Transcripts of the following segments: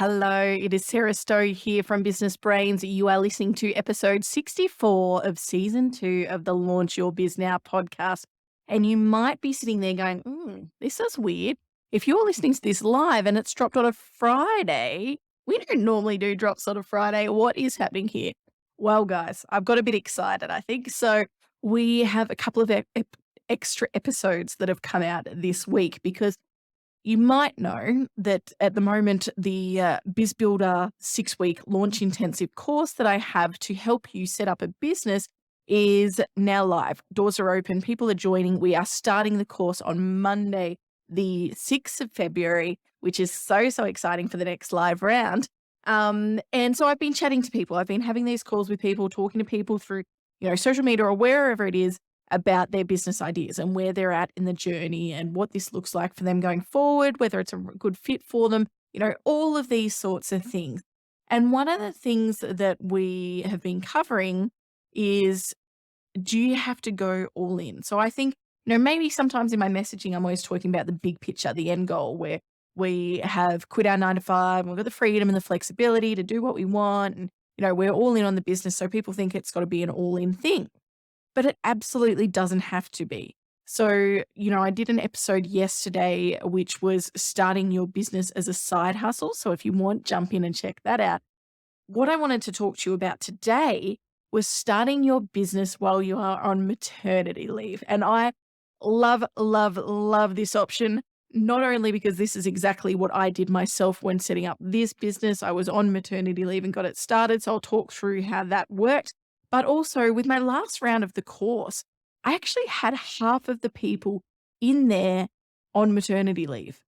Hello, it is Sarah Stowe here from Business Brains. You are listening to episode 64 of season 2 of the Launch Your Biz Now podcast. And you might be sitting there going, this is weird. If you're listening to this live and it's dropped on a Friday, we don't normally do drops on a Friday. What is happening here? Well, guys, I've got a bit excited, I think. So we have a couple of extra episodes that have come out this week because you might know that at the moment, the Biz Builder 6-week launch intensive course that I have to help you set up a business is now live. Doors are open. People are joining. We are starting the course on Monday, the 6th of February, which is so exciting for the next live round. And so I've been chatting to people. I've been having these calls with people, talking to people through, social media or wherever it is, about their business ideas and where they're at in the journey and what this looks like for them going forward, whether it's a good fit for them, all of these sorts of things. And one of the things that we have been covering is, do you have to go all in? So I think, maybe sometimes in my messaging, I'm always talking about the big picture, the end goal, where we have quit our 9 to 5 and we've got the freedom and the flexibility to do what we want. And, we're all in on the business. So people think it's got to be an all in thing. But it absolutely doesn't have to be. So, I did an episode yesterday, which was starting your business as a side hustle. So if you want, jump in and check that out. What I wanted to talk to you about today was starting your business while you are on maternity leave. And I love, love, love this option, not only because this is exactly what I did myself when setting up this business. I was on maternity leave and got it started. So I'll talk through how that worked. But also with my last round of the course, I actually had half of the people in there on maternity leave.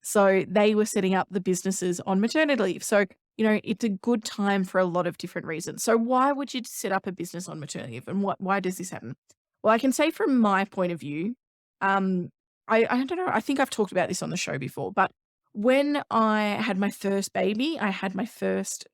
So they were setting up the businesses on maternity leave. So, it's a good time for a lot of different reasons. So why would you set up a business on maternity leave and why does this happen? Well, I can say from my point of view, I don't know, I think I've talked about this on the show before, but when I had my first baby, I had my first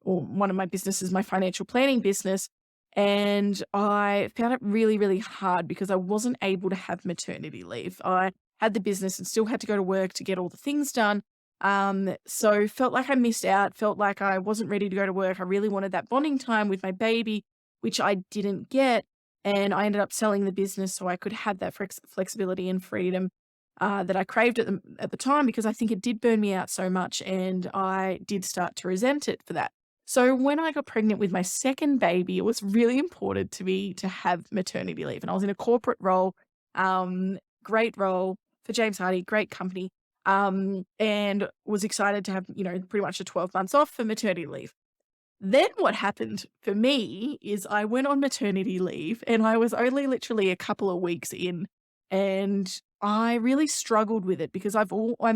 or one of my businesses, my financial planning business. And I found it really, really hard because I wasn't able to have maternity leave. I had the business and still had to go to work to get all the things done. So felt like I missed out, felt like I wasn't ready to go to work. I really wanted that bonding time with my baby, which I didn't get. And I ended up selling the business so I could have that flexibility and freedom that I craved at the time, because I think it did burn me out so much and I did start to resent it for that. So when I got pregnant with my second baby, it was really important to me to have maternity leave. And I was in a corporate role, great role for James Hardie, great company, and was excited to have, pretty much the 12 months off for maternity leave. Then what happened for me is I went on maternity leave and I was only literally a couple of weeks in, and I really struggled with it because I'm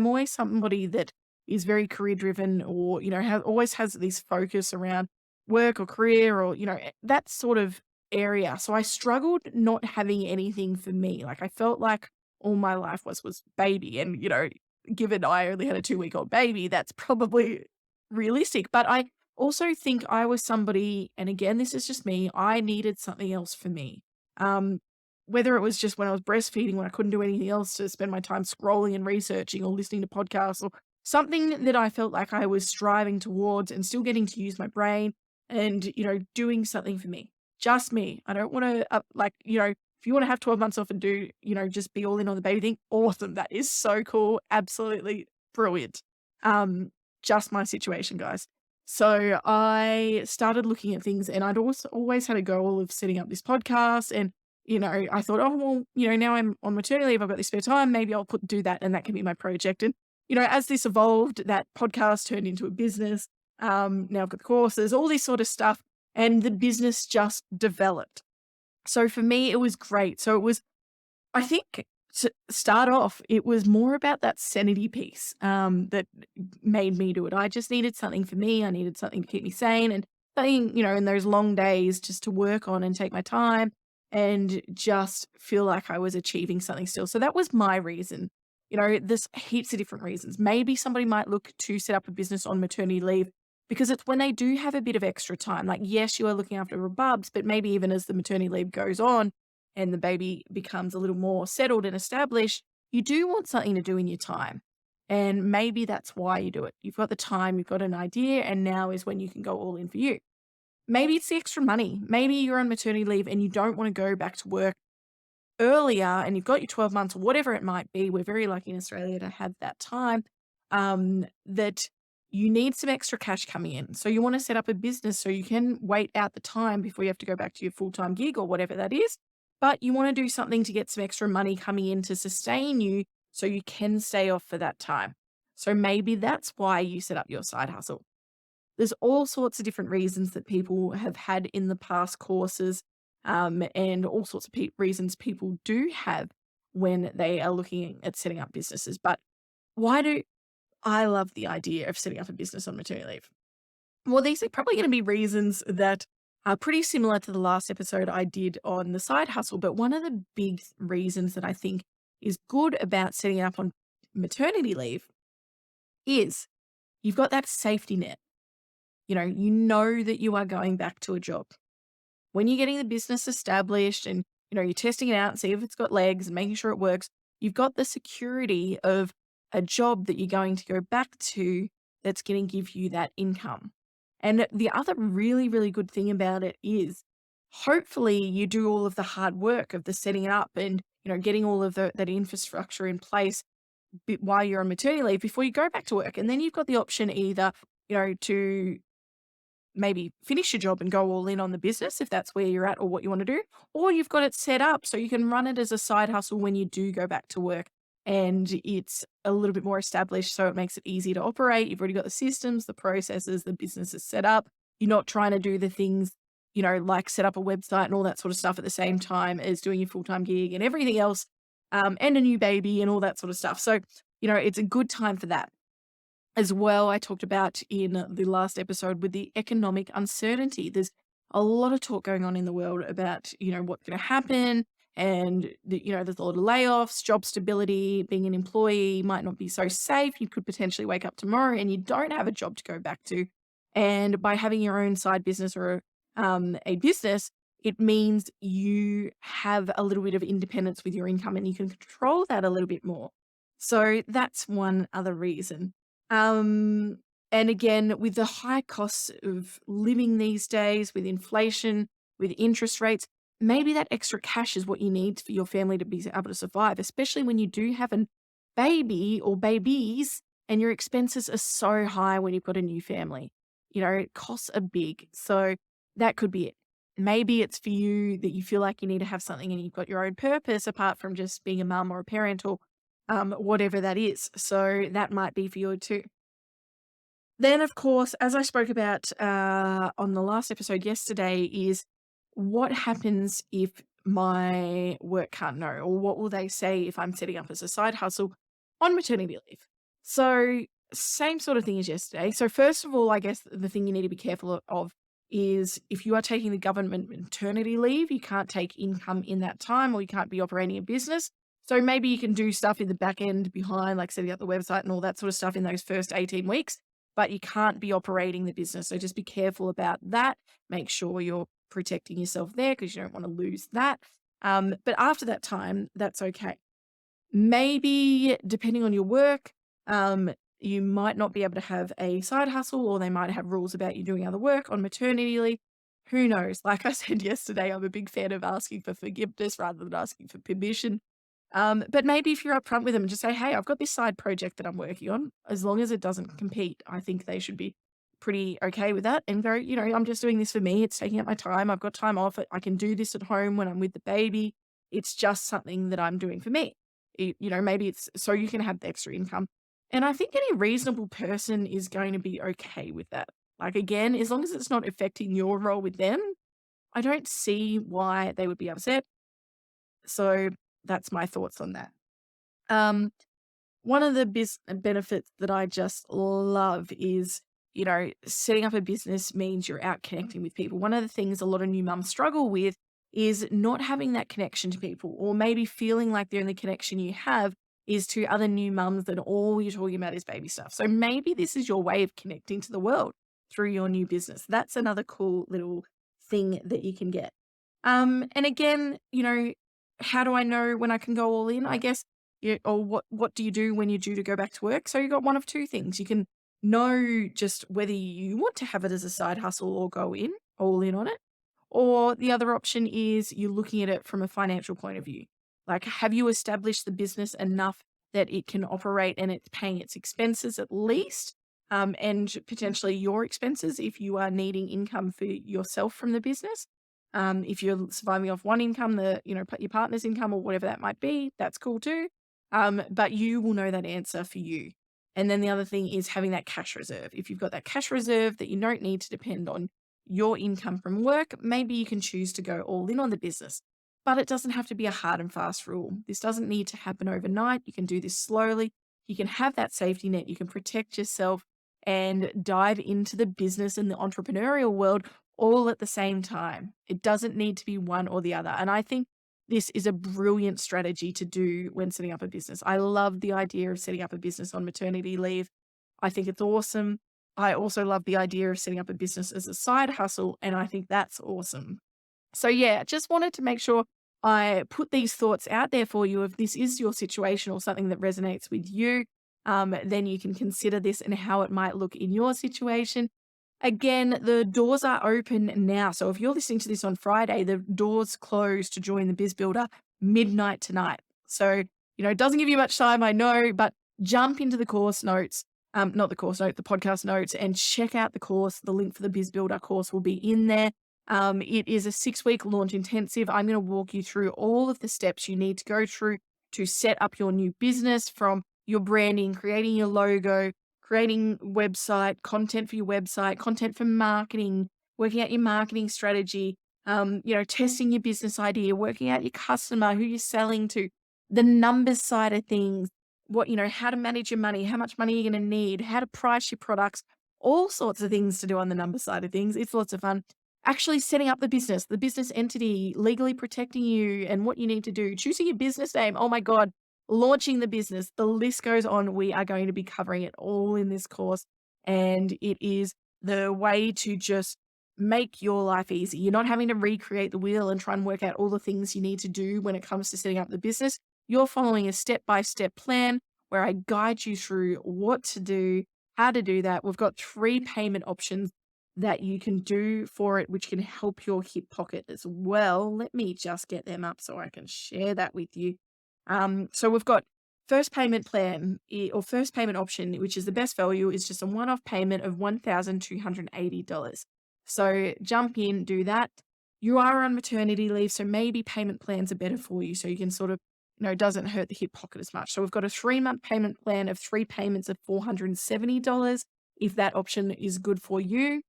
always somebody that is very career driven, or, always has this focus around work or career or, that sort of area. So I struggled not having anything for me. Like I felt like all my life was baby. And, given I only had a 2-week-old baby, that's probably realistic. But I also think I was somebody, and again, this is just me, I needed something else for me. Whether it was just when I was breastfeeding, when I couldn't do anything else, to spend my time scrolling and researching or listening to podcasts, or something that I felt like I was striving towards and still getting to use my brain and, doing something for me, just me. I don't want to, if you want to have 12 months off and do, just be all in on the baby thing, awesome. That is so cool. Absolutely brilliant. Just my situation, guys. So I started looking at things, and I'd also always had a goal of setting up this podcast. And, I thought, oh, well, now I'm on maternity leave, I've got this spare time, maybe I'll do that and that can be my project. And, as this evolved, that podcast turned into a business. Now I've got the courses, all this sort of stuff, and the business just developed. So for me, it was great. So it was, I think, to start off, it was more about that sanity piece that made me do it. I just needed something for me. I needed something to keep me sane, and something, in those long days just to work on and take my time and just feel like I was achieving something still. So that was my reason. There's heaps of different reasons. Maybe somebody might look to set up a business on maternity leave because it's when they do have a bit of extra time. Like, yes, you are looking after a bubs, but maybe even as the maternity leave goes on and the baby becomes a little more settled and established, you do want something to do in your time. And maybe that's why you do it. You've got the time, you've got an idea, and now is when you can go all in for you. Maybe it's the extra money. Maybe you're on maternity leave and you don't want to go back to work earlier and you've got your 12 months or whatever it might be. We're very lucky in Australia to have that time, that you need some extra cash coming in. So you want to set up a business so you can wait out the time before you have to go back to your full-time gig or whatever that is. But you want to do something to get some extra money coming in to sustain you so you can stay off for that time. So maybe that's why you set up your side hustle. There's all sorts of different reasons that people have had in the past courses, and all sorts of reasons people do have when they are looking at setting up businesses. But why do I love the idea of setting up a business on maternity leave? Well, these are probably going to be reasons that are pretty similar to the last episode I did on the side hustle. But one of the big reasons that I think is good about setting up on maternity leave is you've got that safety net. You know that you are going back to a job. When you're getting the business established and, you're testing it out and see if it's got legs and making sure it works, you've got the security of a job that you're going to go back to that's going to give you that income. And the other really, really good thing about it is hopefully you do all of the hard work of the setting it up and, getting all of that infrastructure in place while you're on maternity leave before you go back to work. And then you've got the option either, to maybe finish your job and go all in on the business if that's where you're at or what you want to do, or you've got it set up so you can run it as a side hustle when you do go back to work and it's a little bit more established so it makes it easy to operate. You've already got the systems, the processes, the business is set up. You're not trying to do the things, like set up a website and all that sort of stuff at the same time as doing your full-time gig and everything else, and a new baby and all that sort of stuff. So, it's a good time for that. As well, I talked about in the last episode with the economic uncertainty. There's a lot of talk going on in the world about, what's going to happen. And, there's a lot of layoffs, job stability, being an employee might not be so safe. You could potentially wake up tomorrow and you don't have a job to go back to. And by having your own side business or a business, it means you have a little bit of independence with your income and you can control that a little bit more. So that's one other reason. Um, and again, with the high costs of living these days, with inflation, with interest rates, maybe that extra cash is what you need for your family to be able to survive, especially when you do have a baby or babies and your expenses are so high when you've got a new family. Costs are big. So that could be it. Maybe it's for you that you feel like you need to have something and you've got your own purpose apart from just being a mum or a parent or whatever that is. So that might be for you too. Then, of course, as I spoke about on the last episode yesterday, is what happens if my work can't know, or what will they say if I'm setting up as a side hustle on maternity leave? So, same sort of thing as yesterday. So, first of all, I guess the thing you need to be careful of is if you are taking the government maternity leave, you can't take income in that time or you can't be operating a business. So maybe you can do stuff in the back end behind, like setting up the website and all that sort of stuff in those first 18 weeks, but you can't be operating the business. So just be careful about that. Make sure you're protecting yourself there because you don't want to lose that. But after that time, that's okay. Maybe depending on your work, you might not be able to have a side hustle or they might have rules about you doing other work on maternity leave. Who knows? Like I said yesterday, I'm a big fan of asking for forgiveness rather than asking for permission. But maybe if you're upfront with them and just say, hey, I've got this side project that I'm working on, as long as it doesn't compete, I think they should be pretty okay with that and go, I'm just doing this for me. It's taking up my time. I've got time off. I can do this at home when I'm with the baby. It's just something that I'm doing for me. Maybe it's so you can have the extra income. And I think any reasonable person is going to be okay with that. Like, again, as long as it's not affecting your role with them, I don't see why they would be upset. So that's my thoughts on that. Um, One of the benefits that I just love is, setting up a business means you're out connecting with people. One of the things a lot of new mums struggle with is not having that connection to people, or maybe feeling like the only connection you have is to other new mums that all you're talking about is baby stuff. So maybe this is your way of connecting to the world through your new business. That's another cool little thing that you can get. And again, how do I know when I can go all in? I guess, or what do you do when you're due to go back to work? So you've got one of two things. You can know just whether you want to have it as a side hustle or go in all in on it. Or the other option is you're looking at it from a financial point of view. Like, have you established the business enough that it can operate and it's paying its expenses at least, and potentially your expenses if you are needing income for yourself from the business. If you're surviving off one income, your partner's income or whatever that might be, that's cool too. But you will know that answer for you. And then the other thing is having that cash reserve. If you've got that cash reserve that you don't need to depend on your income from work, maybe you can choose to go all in on the business. But it doesn't have to be a hard and fast rule. This doesn't need to happen overnight. You can do this slowly. You can have that safety net. You can protect yourself and dive into the business and the entrepreneurial world all at the same time. It doesn't need to be one or the other. And I think this is a brilliant strategy to do when setting up a business. I love the idea of setting up a business on maternity leave. I think it's awesome. I also love the idea of setting up a business as a side hustle, and I think that's awesome. So, yeah, just wanted to make sure I put these thoughts out there for you. If this is your situation or something that resonates with you, then you can consider this and how it might look in your situation. Again, the doors are open now. So if you're listening to this on Friday, the doors close to join the Biz Builder midnight tonight. So, it doesn't give you much time, I know, but jump into the course notes, not the course note, the podcast notes, and check out the course. The link for the Biz Builder course will be in there. It is a 6-week launch intensive. I'm going to walk you through all of the steps you need to go through to set up your new business, from your branding, creating your logo, creating website, content for your website, content for marketing, working out your marketing strategy, testing your business idea, working out your customer, who you're selling to, the numbers side of things, how to manage your money, how much money you're going to need, how to price your products, all sorts of things to do on the number side of things. It's lots of fun. Actually setting up the business entity, legally protecting you and what you need to do, choosing your business name. Oh my God, launching the business. The list goes on. We are going to be covering it all in this course. And it is the way to just make your life easy. You're not having to recreate the wheel and try and work out all the things you need to do when it comes to setting up the business. You're following a step-by-step plan where I guide you through what to do, how to do that. We've got 3 payment options that you can do for it, which can help your hip pocket as well. Let me just get them up so I can share that with you. So we've got first payment plan or first payment option, which is the best value, is just a one-off payment of $1,280. So jump in, do that. You are on maternity leave, so maybe payment plans are better for you. So you can sort of, it doesn't hurt the hip pocket as much. So we've got a 3-month payment plan of 3 payments of $470 if that option is good for you.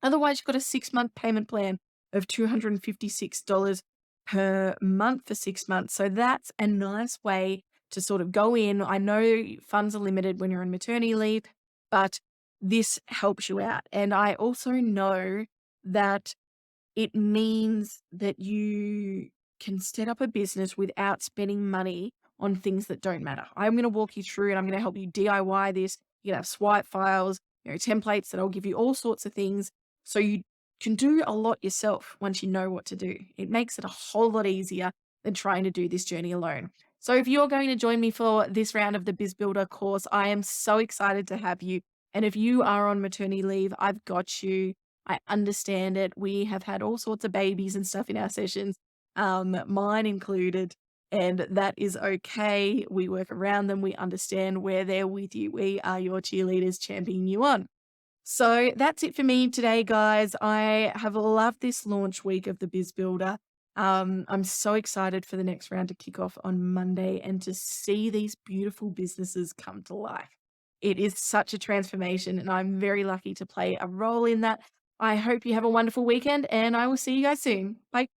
Otherwise, you've got a 6-month payment plan of $256 per month for 6 months. So that's a nice way to sort of go in. I know funds are limited when you're on maternity leave, but this helps you out. And I also know that it means that you can set up a business without spending money on things that don't matter. I'm going to walk you through and I'm going to help you DIY this. You can have swipe files, templates that I'll give you all sorts of things. So you can do a lot yourself once you know what to do. It makes it a whole lot easier than trying to do this journey alone. So if you're going to join me for this round of the Biz Builder course, I am so excited to have you. And if you are on maternity leave, I've got you. I understand it. We have had all sorts of babies and stuff in our sessions, mine included, and that is okay. We work around them. We understand. We're there with you. We are your cheerleaders championing you on. So that's it for me today, guys. I have loved this launch week of the Biz Builder. I'm so excited for the next round to kick off on Monday and to see these beautiful businesses come to life. It is such a transformation, and I'm very lucky to play a role in that. I hope you have a wonderful weekend, and I will see you guys soon. Bye.